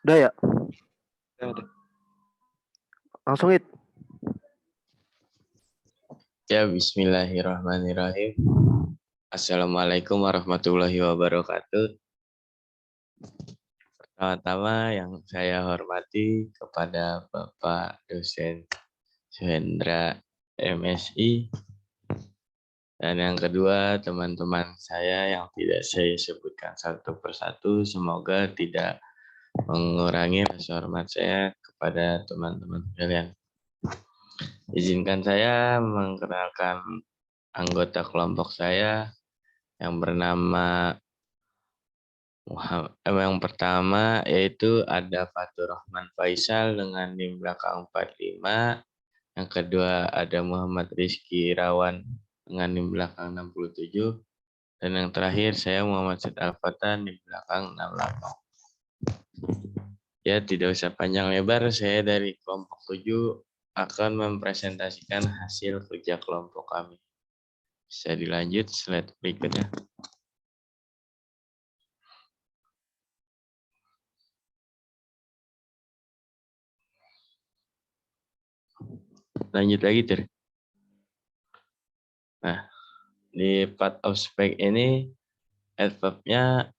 Udah ya? Ya, udah. Langsung it. Ya, bismillahirrahmanirrahim. Assalamualaikum warahmatullahi wabarakatuh. Pertama-tama yang saya hormati kepada Bapak dosen Suhendra MSI. Dan yang kedua, teman-teman saya yang tidak saya sebutkan satu persatu, semoga tidak mengurangi rasa hormat saya kepada teman-teman sekalian. Izinkan saya mengenalkan anggota kelompok saya yang bernama yang pertama yaitu ada Fatur Rahman Faisal dengan NIM belakang 45. Yang kedua ada Muhammad Rizky Irawan dengan NIM belakang 67. Dan yang terakhir saya Muhammad Syed Al-Fatah NIM belakang 68. Ya, tidak usah panjang lebar, saya dari kelompok 7 akan mempresentasikan hasil kerja kelompok kami. Bisa dilanjut slide berikutnya. Lanjut lagi, Ter. Nah, di part of spec ini adverb-nya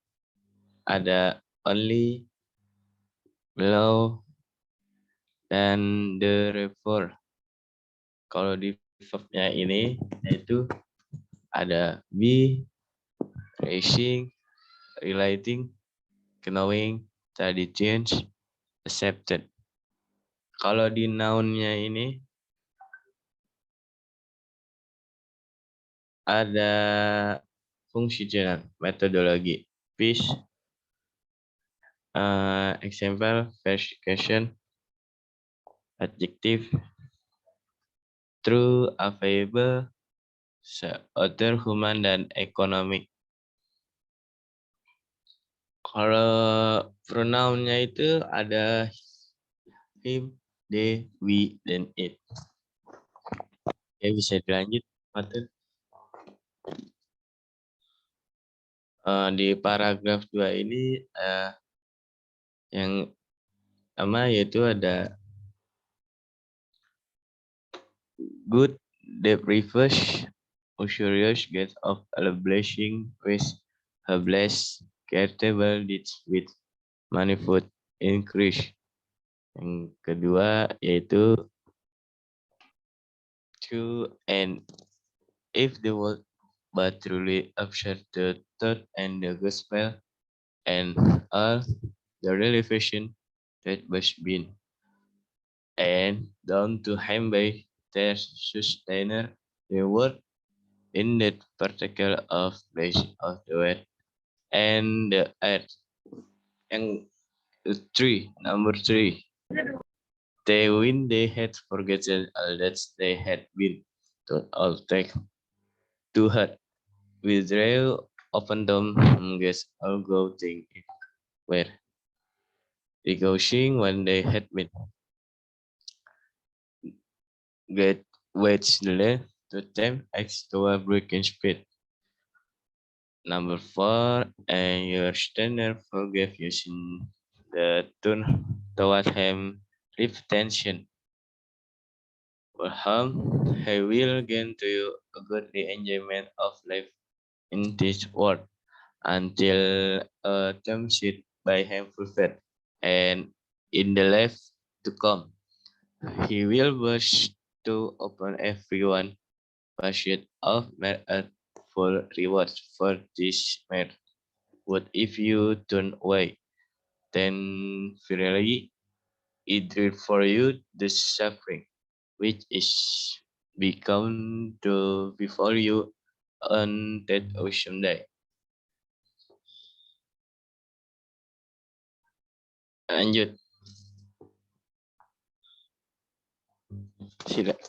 ada only, below, dan therefore. Kalau di verb-nya ini yaitu ada be, racing, relating, knowing, tadi change, accepted. Kalau di noun-nya ini ada fungsional, metodologi, fish, example, verification, adjective, true, available, other, human, dan economic. Kalau pronounnya itu ada him, they, we, dan it. Ya, bisa dilanjut, Patut. Di paragraf 2 ini yang sama yaitu ada good, the previous, usurious, get of establishing with a blessed, cartable, with manifold increase. Yang kedua yaitu to and if the world but truly observe the thought and the gospel and all the revelation that was been and down to him by their sustainer the word in that particle of place of the world and the earth. And number three, they when they had forgotten all that they had been to all take to heart. Withdraw open them guess all go think where negotiating when they had been get wedge delay to them X to a breaking speed. Number four, and your standard forgive using the tune toward him retention. For him, he will gain to you a goodly enjoyment of life in this world until a term sheet by him fulfilled. And in the life to come, he will burst to open everyone pursuit of merit full rewards for this merit. What if you turn away? Then verily it did for you the suffering which is become to before you on that ocean day. Lanjut,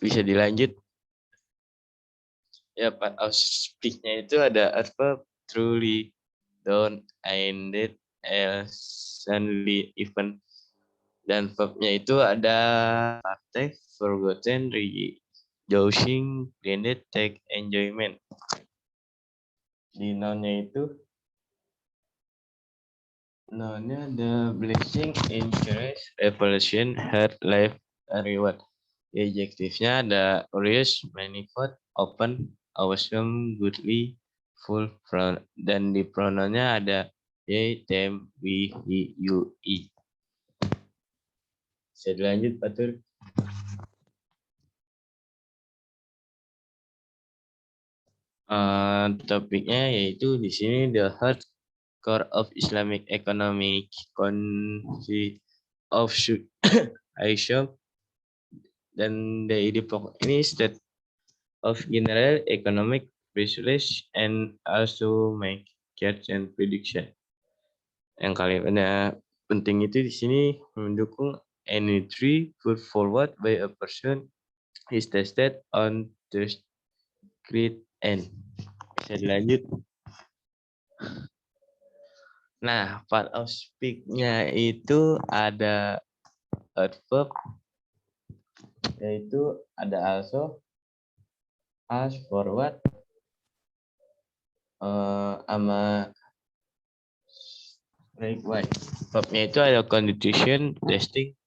bisa dilanjut. Ya, part of speech-nya itu ada adverb truly, don't, ended, else, suddenly, even. Dan verb-nya itu ada partake, forgotten, rejoicing, blended, take, enjoyment. Di noun-nya itu Nounnya the blessing, interest, revolution, heart, life, reward. Adjektifnya ada rich, manifold, open, awesome, goodly, full, dan di pronounnya ada they, them, we, he, you, it. Bisa dilanjut, Pak Tur. Topiknya yaitu di sini the heart core of Islamic economic concept of Aisyah dan the ide pokok ini state of general economic research and also make catch and prediction. Yang kali pada penting itu di sini mendukung any tree put forward by a person is tested on the great end. Bisa dilanjut. Nah, part of speak-nya itu ada adverb, yaitu ada also, as, forward, sama likewise. Verbnya itu ada condition, testing,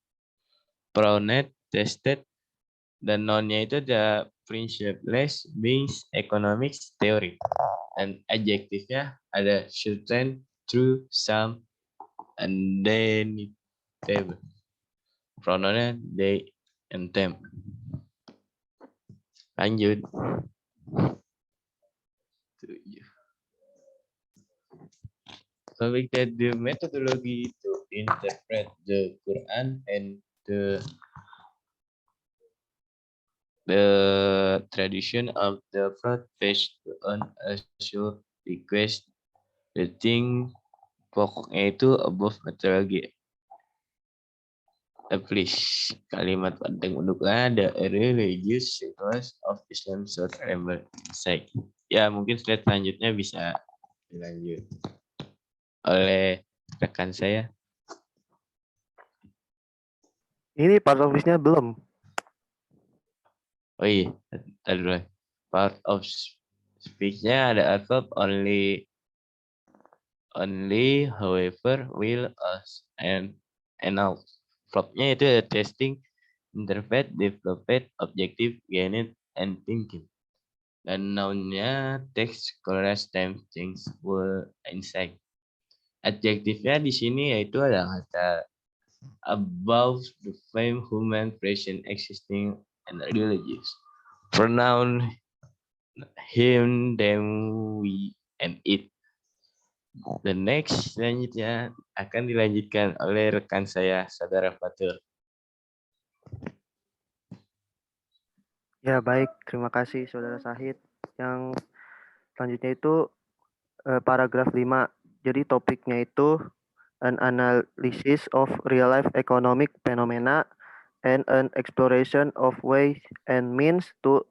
pronoun, tested, dan noun-nya itu ada principles, means, economics, theory. Dan adjektifnya ada certain, true, some, and then them. Pronounnya they and them. Lanjut. 7. Topic that the methodology to interpret the Quran and the tradition of the prophet based on a short request. The thing pokoknya itu above methodology. Please, kalimat penting pendukungnya ada religious sequence of Islam short site. Ya, mungkin slide selanjutnya bisa dilanjut oleh rekan saya. Ini part of-nya belum. Oh iya, tadi dulu. Part of speech-nya ada adverb only, however, will, us, and out. Verb-nya itu ada testing, interpret, developed, objective, gained, and thinking. Dan noun-nya text, chorus, time, things, were, insight. Adjektifnya di sini yaitu ada kata above the fame, human, present, existing, and religious. Pronoun him, them, we, and it. The next selanjutnya akan dilanjutkan oleh rekan saya, Saudara Fatur. Ya, baik. Terima kasih, Saudara Sahid. Yang selanjutnya itu paragraf 5. Jadi topiknya itu an analysis of real life economic phenomena and an exploration of ways and means to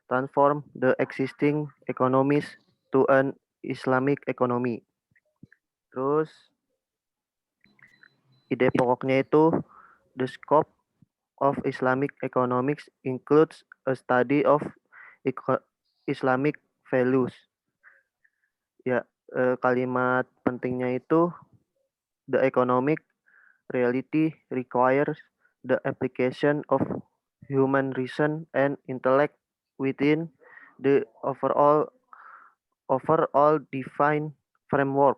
transform the existing economies to an Islamic economy. Terus ide pokoknya itu the scope of Islamic economics includes a study of Islamic values. Ya, kalimat pentingnya itu the economic reality requires the application of human reason and intellect within the overall defined framework.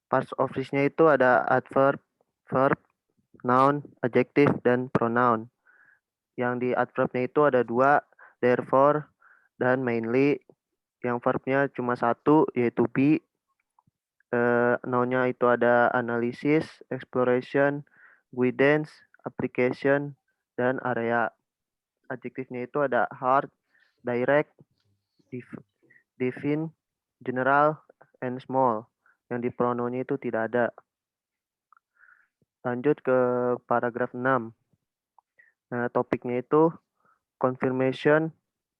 Parts of speech-nya itu ada adverb, verb, noun, adjective, dan pronoun. Yang di adverb-nya itu ada 2, therefore, dan mainly. Yang verb-nya cuma 1, yaitu be. Noun-nya itu ada analysis, exploration, guidance, application, dan area. Adjektifnya itu ada hard, direct, define, general, and small. Yang di pronounnya itu tidak ada. Lanjut ke paragraf 6. Nah, topiknya itu confirmation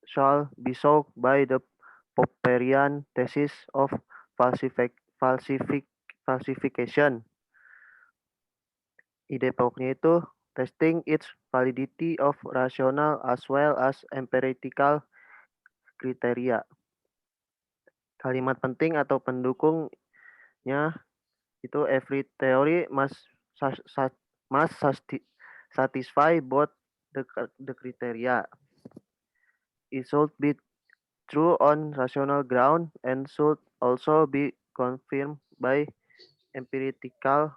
shall be sought by the Popperian thesis of falsification. Ide pokoknya itu testing its validity of rational as well as empirical kriteria. Kalimat penting atau pendukungnya itu every theory must satisfy both the criteria. It should be true on rational ground and should also be confirmed by empirical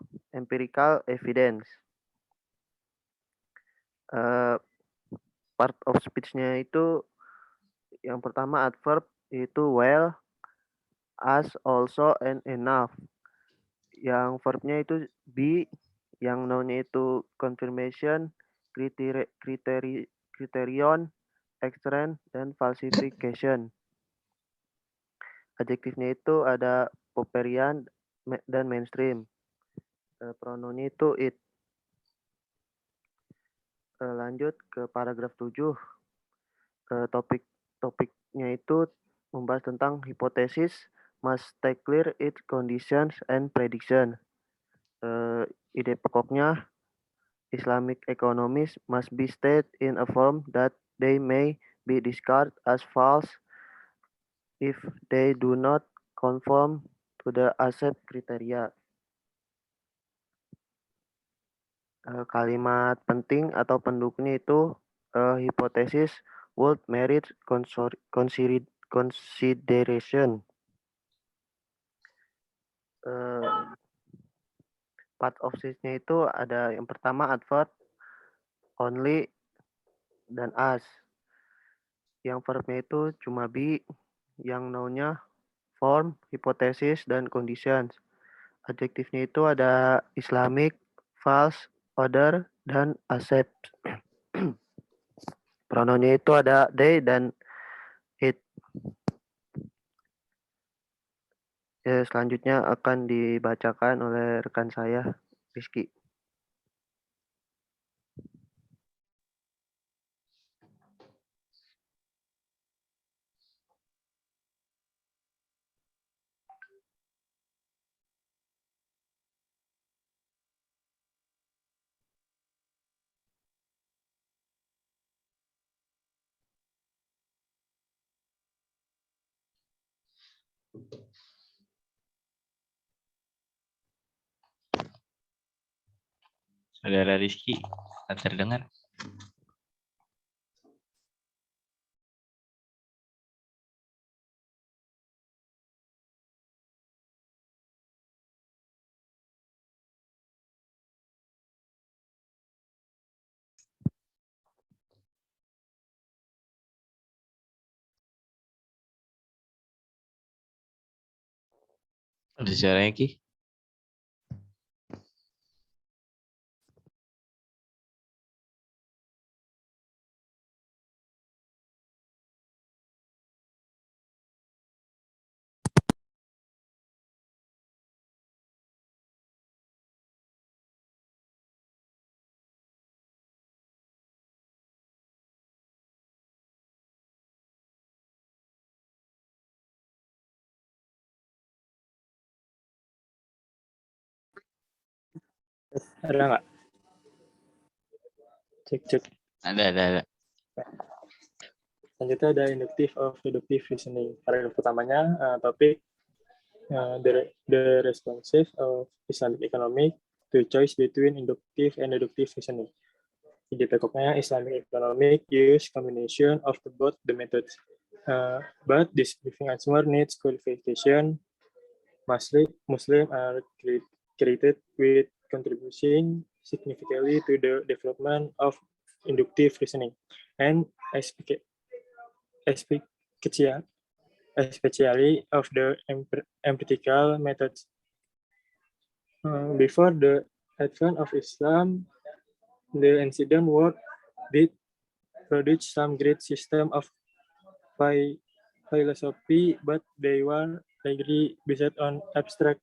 evidence. Uh, Part of speech-nya itu yang pertama adverb itu well, as, also, and enough. Yang verbnya itu be, yang noun-nya itu confirmation, criterion, extreme, dan falsification. Adjektifnya itu ada Popperian dan mainstream. Pronounnya itu it. Lanjut ke paragraf 7. Topiknya itu membahas tentang hipotesis must take clear its conditions and prediction. Ide pokoknya Islamic economies must be stated in a form that they may be discarded as false if they do not conform to the accept criteria. Kalimat penting atau pendukungnya itu hipotesis would merit consideration. Part of speech-nya itu ada yang pertama adverb, only, dan as. Yang verbnya itu cuma be, yang noun-nya form, hypothesis, dan conditions. Adjektifnya itu ada Islamic, false, other, dan accept. Pronounnya itu ada they dan it. Selanjutnya akan dibacakan oleh rekan saya, Rizky. Saudara Rizky, tak terdengar. Ada suaranya, Ki? Ada nggak? Cek. Ada. Selanjutnya ada inductive of deductive reasoning. Paragraf pertamanya topik the responsive of Islamic economic to choice between inductive and deductive reasoning. Ide pokoknya Islamic economic use combination of both the methods, but this briefing answer needs qualification. Muslim are created with contributing significantly to the development of inductive reasoning, and especially of the empirical methods. Before the advent of Islam, the ancient world did produce some great system of philosophy, but they were largely based on abstract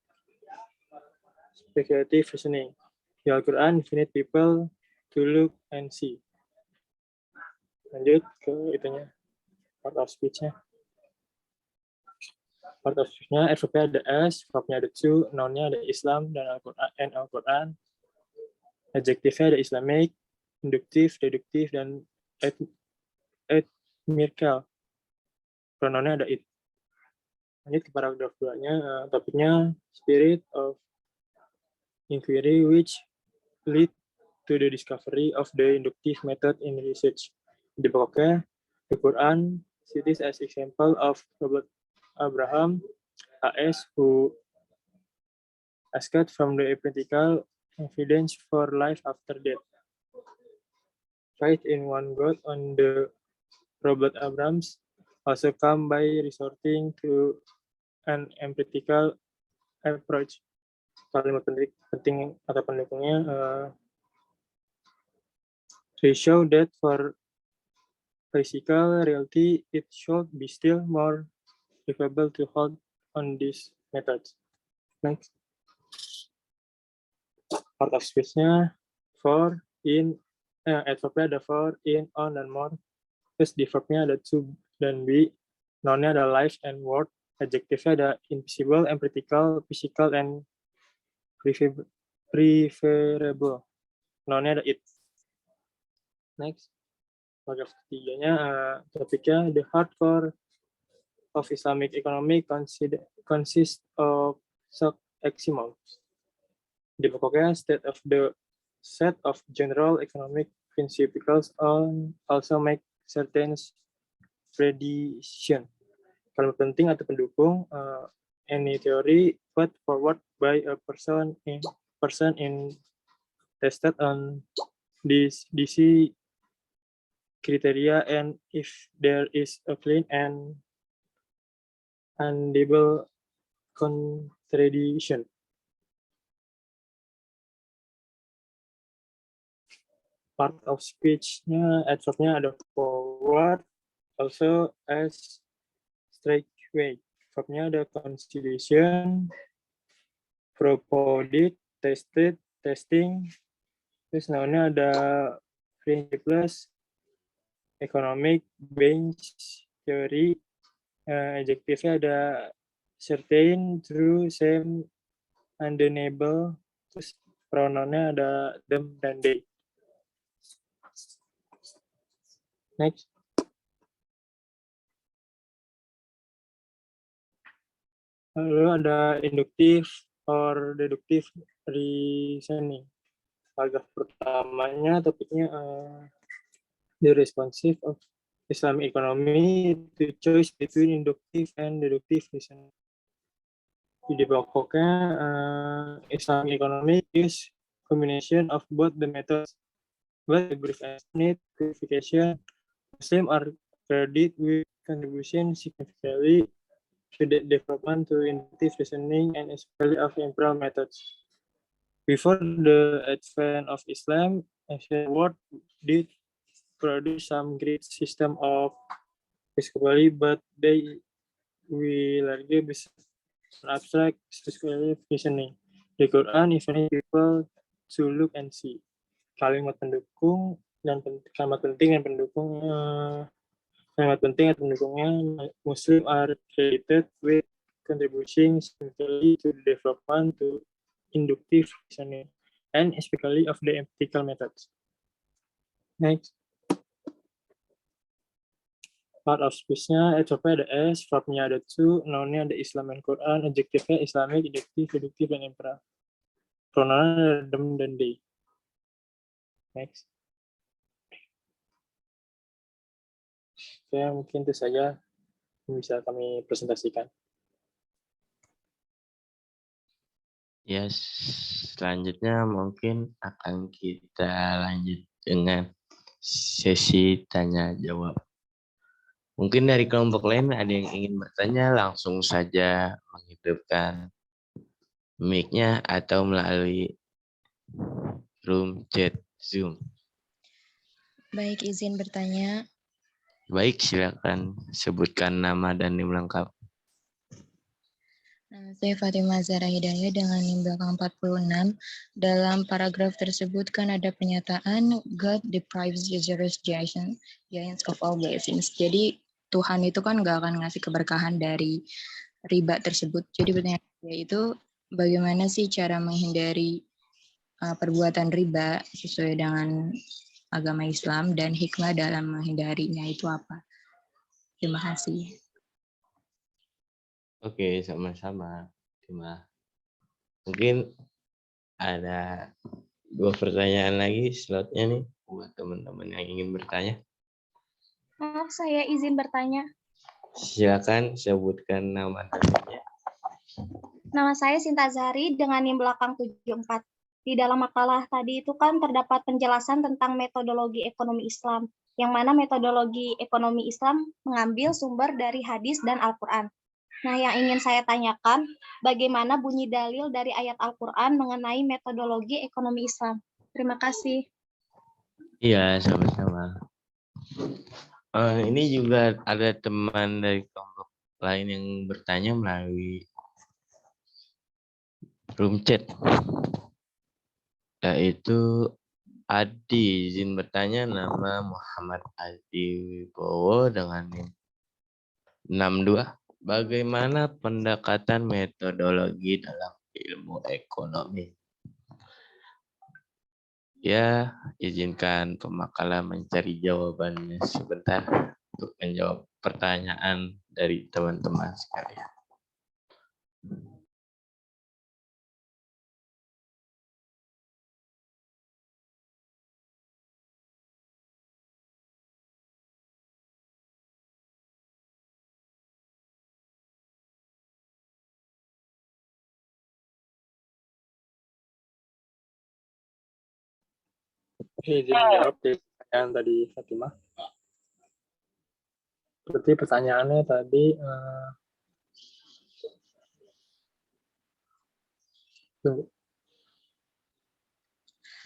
speculative reasoning. The Al-Quran infinite people to look and see. Lanjut ke itunya, part of speech-nya. Part of speech-nya, adverb-nya ada as, verb-nya ada to, noun-nya ada Islam dan Al-Quran. Adjektifnya ada Islamic, induktif, deduktif, dan empirical. pronounnya ada it. Lanjut ke paragraf 2-nya, topiknya spirit of inquiry which lead to the discovery of the inductive method in research. Di pokoknya, the Quran cites as example of Robert Abraham AS who asked from the empirical evidence for life after death. Faith in one God on the Robert Abrams also come by resorting to an empirical approach. Kalimat penting atau pendukungnya they show that for physical reality it should be still more preferable to hold on these methods. Next. Part of speech-nya for, in, adverb-nya ada for, in, on, dan more. Terus di verb-nya ada to dan be. Noun-nya ada life and word. Adjective-nya ada invisible, empirical, physical, and preferable. Noun-nya ada it. Next. Paragraf ketiganya, topiknya the hardcore of Islamic economy consists of axioms. Di pokoknya set of general economic principles also make certain prediction. Kalimat penting atau pendukung any theory put forward by a person in tested on this DC criteria, and if there is a clean and undeniable contradiction. Part of speech-nya, adverb-nya ada forward, also as straightway. Verb-nya ada conciliation, proposed, tested, testing. Terus noun-nya ada principles, economic, bench, theory. Adjective-nya ada certain, true, same, undeniable. Terus pronoun-nya ada them dan they. Next. Lalu ada inductive or deductive reasoning. Paragraf pertamanya topiknya the responsive of Islamic economy to choice between inductive and deductive reasoning. Di pokoknya Islamic economy is combination of both the methods, but the brief need clarification. Muslims are credited with contribution significantly to the development to inductive reasoning and especially of empirical methods. Before the advent of Islam, ancient world did produce some great system of physically, but they will largely be abstract physically reasoning. The Quran even people to look and see. Kalimat pendukung dan kalimat penting dan pendukung kalimat penting atau pendukungnya Muslim are credited with contributing significantly to the development to inductive reasoning and especially of the empirical methods. Next. Part of speech-nya, adverb-nya ada S, verb-nya ada to, noun-nya ada Islam and Quran, adjective-nya Islamic, adjective, deductive, dan empirical. Pronoun-nya ada them dan they. Next. Oke, mungkin itu saja yang bisa kami presentasikan. Yes, selanjutnya mungkin akan kita lanjut dengan sesi tanya jawab. Mungkin dari kelompok lain ada yang ingin bertanya, langsung saja menghidupkan mic-nya atau melalui room chat Zoom. Baik, izin bertanya. Baik, silakan sebutkan nama dan NIM lengkap. Nama saya Fatimah Zahra Hidayah dengan NIM belakang 46. Dalam paragraf tersebut kan ada pernyataan God deprives users giants of all blessings. Jadi Tuhan itu kan nggak akan ngasih keberkahan dari riba tersebut. Jadi pertanyaan saya itu bagaimana sih cara menghindari perbuatan riba sesuai dengan agama Islam dan hikmah dalam menghindarinya itu apa? Terima kasih. Oke, sama-sama. Mungkin ada 2 pertanyaan lagi slotnya nih buat teman-teman yang ingin bertanya. Maaf, saya izin bertanya. Silakan sebutkan nama temannya. Nama saya Sinta Zahri dengan NIM belakang 74. Di dalam makalah tadi itu kan terdapat penjelasan tentang metodologi ekonomi Islam, yang mana metodologi ekonomi Islam mengambil sumber dari hadis dan Al-Quran. Nah, yang ingin saya tanyakan, bagaimana bunyi dalil dari ayat Al-Quran mengenai metodologi ekonomi Islam? Terima kasih. Iya, sama-sama. Ini juga ada teman dari kelompok lain yang bertanya melalui room chat, yaitu Adi. Izin bertanya, nama Muhammad Adi Wibowo dengan NIM 62. Bagaimana pendekatan metodologi dalam ilmu ekonomi? Ya, izinkan pemakalah mencari jawabannya sebentar untuk menjawab pertanyaan dari teman-teman sekalian. Izin menjawab dari pertanyaan tadi Fatimah. Berarti pertanyaannya tadi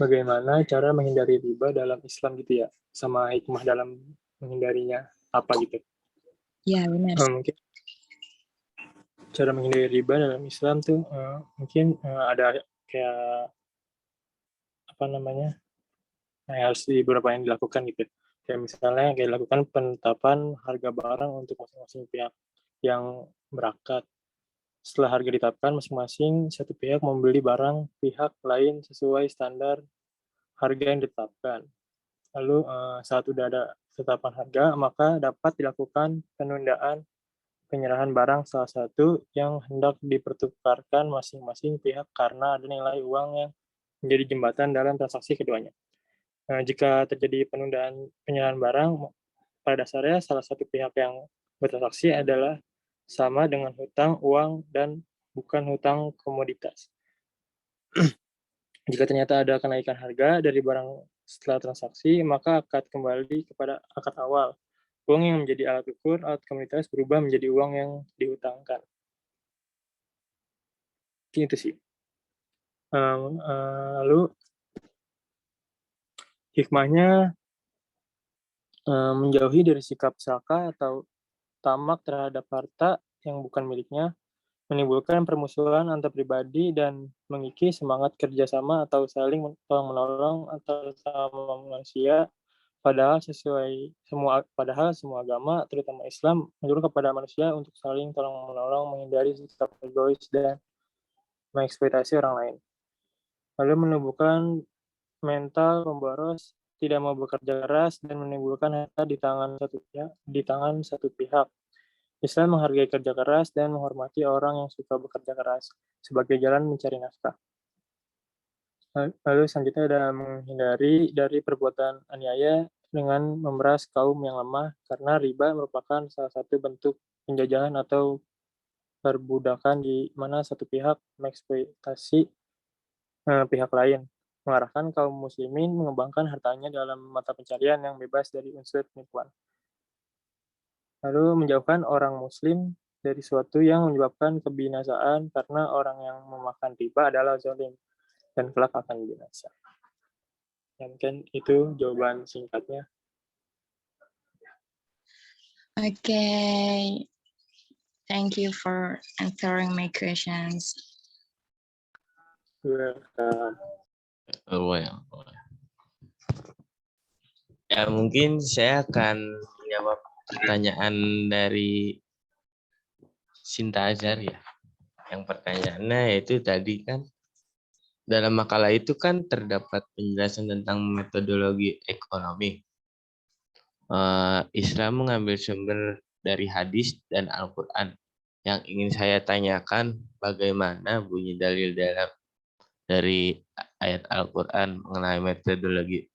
bagaimana cara menghindari riba dalam Islam gitu ya, sama hikmah dalam menghindarinya apa gitu. Ya, benar. Mungkin cara menghindari riba dalam Islam tuh mungkin ada kayak apa namanya yang harus beberapa yang dilakukan gitu. Kayak misalnya kayak dilakukan penetapan harga barang untuk masing-masing pihak yang berakat. Setelah harga ditetapkan, masing-masing satu pihak membeli barang pihak lain sesuai standar harga yang ditetapkan. Lalu saat sudah ada ketetapan harga, maka dapat dilakukan penundaan penyerahan barang salah satu yang hendak dipertukarkan masing-masing pihak karena ada nilai uang yang menjadi jembatan dalam transaksi keduanya. Jika terjadi penundaan penyerahan barang, pada dasarnya salah satu pihak yang bertransaksi adalah sama dengan hutang uang dan bukan hutang komoditas. Jika ternyata ada kenaikan harga dari barang setelah transaksi, maka akad kembali kepada akad awal. Uang yang menjadi alat ukur, alat komoditas berubah menjadi uang yang dihutangkan. Itu sih. Lalu hikmahnya menjauhi dari sikap serakah atau tamak terhadap harta yang bukan miliknya, menimbulkan permusuhan antar pribadi dan mengikis semangat kerjasama atau saling tolong-menolong antar sesama manusia. Padahal semua agama, terutama Islam, menyuruh kepada manusia untuk saling tolong-menolong, menghindari sikap egois dan mengeksploitasi orang lain. Lalu menumbuhkan mental pemboros, tidak mau bekerja keras dan menimbulkan harta di tangan satu pihak. Islam menghargai kerja keras dan menghormati orang yang suka bekerja keras sebagai jalan mencari nafkah. Lalu selanjutnya ada menghindari dari perbuatan aniaya dengan memeras kaum yang lemah karena riba merupakan salah satu bentuk penjajahan atau perbudakan di mana satu pihak mengeksploitasi pihak lain, mengarahkan kaum muslimin mengembangkan hartanya dalam mata pencarian yang bebas dari unsur penipuan. Lalu menjauhkan orang muslim dari suatu yang menyebabkan kebinasaan karena orang yang memakan riba adalah zalim dan kelak akan binasa. Dan kan itu jawaban singkatnya. Okay. Thank you for answering my questions. Welcome. Ya, mungkin saya akan menjawab pertanyaan dari Sinta Azhar ya. Yang pertanyaannya yaitu tadi kan dalam makalah itu kan terdapat penjelasan tentang metodologi ekonomi. Islam mengambil sumber dari hadis dan Al-Quran. Yang ingin saya tanyakan, bagaimana bunyi dalil dari ayat Al-Quran mengenai metodologi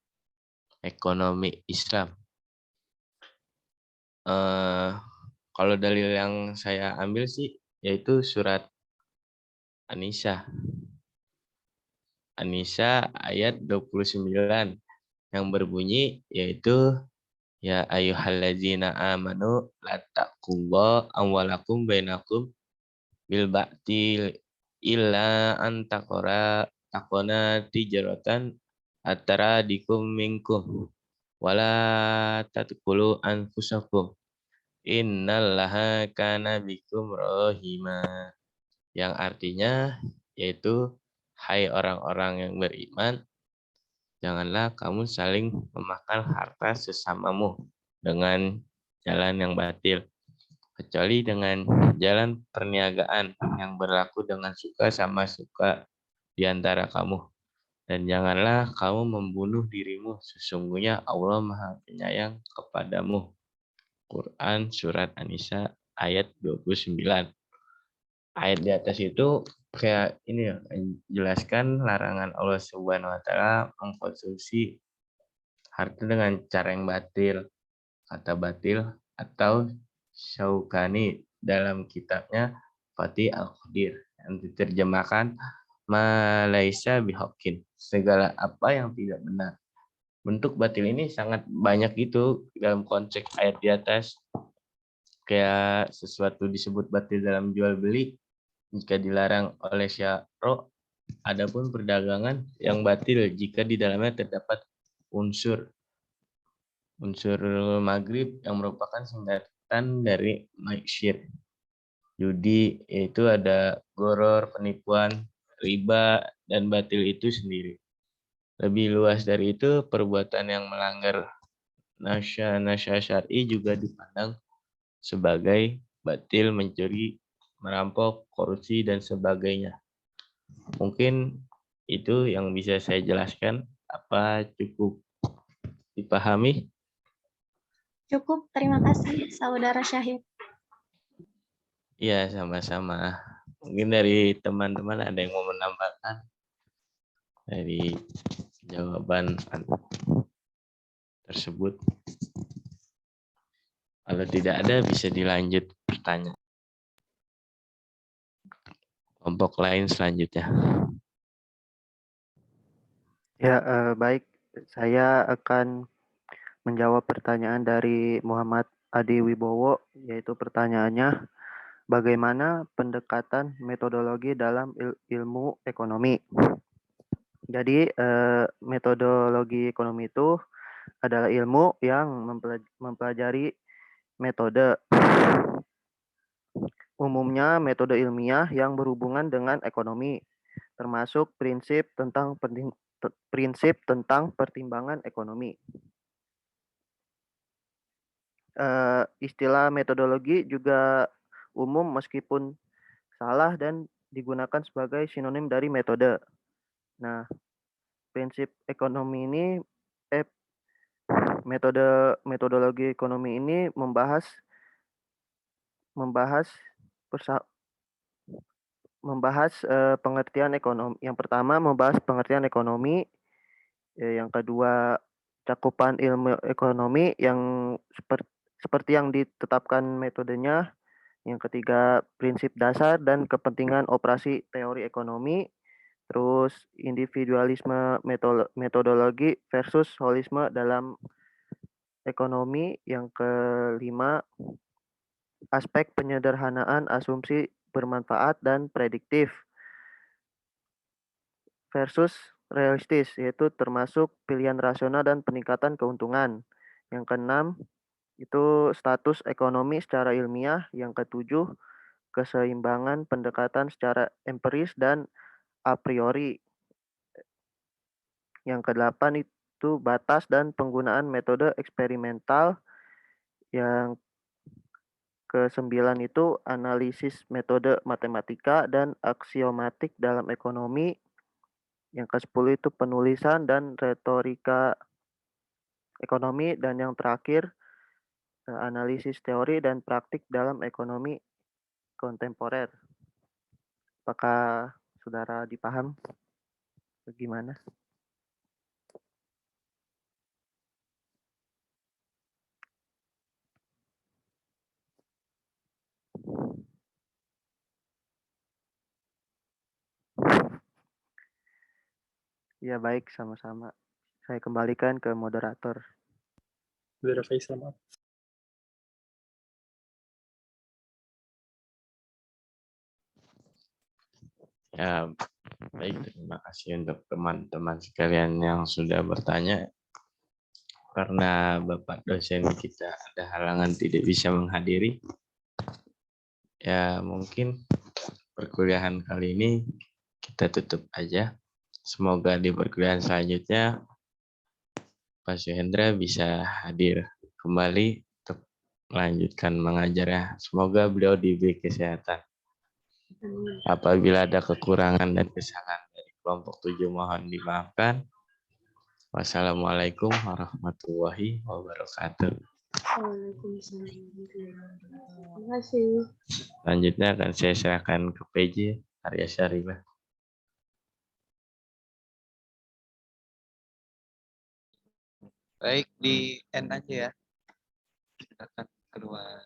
ekonomi Islam? Kalau dalil yang saya ambil sih, yaitu surat An-Nisa. An-Nisa ayat 29 yang berbunyi, yaitu ya ayyuhallazina amanu la taqullah amwalakum bainakum bil ba'til illa an takona tijaratan atara dikum minkum wala tatkulu anfusakum innallaha kana bikum rohima, yang artinya yaitu hai orang-orang yang beriman, janganlah kamu saling memakan harta sesamamu dengan jalan yang batil, kecuali dengan jalan perniagaan yang berlaku dengan suka sama suka di antara kamu. Dan janganlah kamu membunuh dirimu, sesungguhnya Allah Maha Penyayang kepadamu. Quran Surat An-Nisa ayat 29. Ayat di atas itu kayak ini ya, menjelaskan larangan Allah Subhanahu wa taala mengkonsumsi harta dengan cara yang batil. Kata batil atau Syaukani dalam kitabnya Fatih Al-Qadir yang diterjemahkan Malaysia bihokin, segala apa yang tidak benar. Bentuk batil ini sangat banyak gitu dalam konteks ayat di atas. Kayak sesuatu disebut batil dalam jual beli jika dilarang oleh syara. Adapun perdagangan yang batil jika di dalamnya terdapat unsur maghrib yang merupakan singkatan dari ma'isyir. Judi, yaitu ada goror, penipuan, riba, dan batil itu sendiri. Lebih luas dari itu, perbuatan yang melanggar nasya syar'i juga dipandang sebagai batil, mencuri, merampok, korupsi, dan sebagainya. Mungkin itu yang bisa saya jelaskan. Apa cukup dipahami? Cukup, terima kasih Saudara Syahid. Iya, sama-sama. Mungkin dari teman-teman ada yang mau menambahkan dari jawaban tersebut. Kalau tidak ada, bisa dilanjut pertanyaan. Kelompok lain selanjutnya. Ya, baik. Saya akan menjawab pertanyaan dari Muhammad Adi Wibowo, yaitu pertanyaannya, bagaimana pendekatan metodologi dalam ilmu ekonomi? Jadi, metodologi ekonomi itu adalah ilmu yang mempelajari metode. Umumnya metode ilmiah yang berhubungan dengan ekonomi, termasuk prinsip tentang pertimbangan ekonomi. Istilah metodologi juga umum meskipun salah dan digunakan sebagai sinonim dari metode. Nah, prinsip ekonomi ini metodologi ekonomi ini membahas pengertian ekonomi. Yang pertama membahas pengertian ekonomi, yang kedua cakupan ilmu ekonomi yang seperti yang ditetapkan metodenya, yang ketiga prinsip dasar dan kepentingan operasi teori ekonomi, terus individualisme metodologi versus holisme dalam ekonomi, yang kelima aspek penyederhanaan asumsi bermanfaat dan prediktif versus realistis, yaitu termasuk pilihan rasional dan peningkatan keuntungan. Yang keenam itu status ekonomi secara ilmiah. Yang ketujuh keseimbangan pendekatan secara empiris dan a priori. Yang kedelapan itu batas dan penggunaan metode eksperimental. Yang kesembilan itu analisis metode matematika dan aksiomatik dalam ekonomi. Yang ke-10 itu penulisan dan retorika ekonomi. Dan yang terakhir analisis teori dan praktik dalam ekonomi. kontemporer. Apakah saudara dipaham? Bagaimana? Ya baik, sama-sama. Saya kembalikan ke moderator. Saudara Faisal, maaf. Ya, baik, terima kasih untuk teman-teman sekalian yang sudah bertanya. Karena Bapak dosen kita ada halangan tidak bisa menghadiri, ya mungkin perkuliahan kali ini kita tutup aja. Semoga di perkuliahan selanjutnya Pak Suhendra bisa hadir kembali untuk melanjutkan mengajarnya. Semoga beliau diberi kesehatan. Apabila ada kekurangan dan kesalahan dari kelompok 7 mohon dimaafkan. Wassalamualaikum warahmatullahi wabarakatuh. Terima kasih. Selanjutnya akan saya serahkan ke PJ Arya Syarifah. Baik, di end aja ya. Silakan keluar.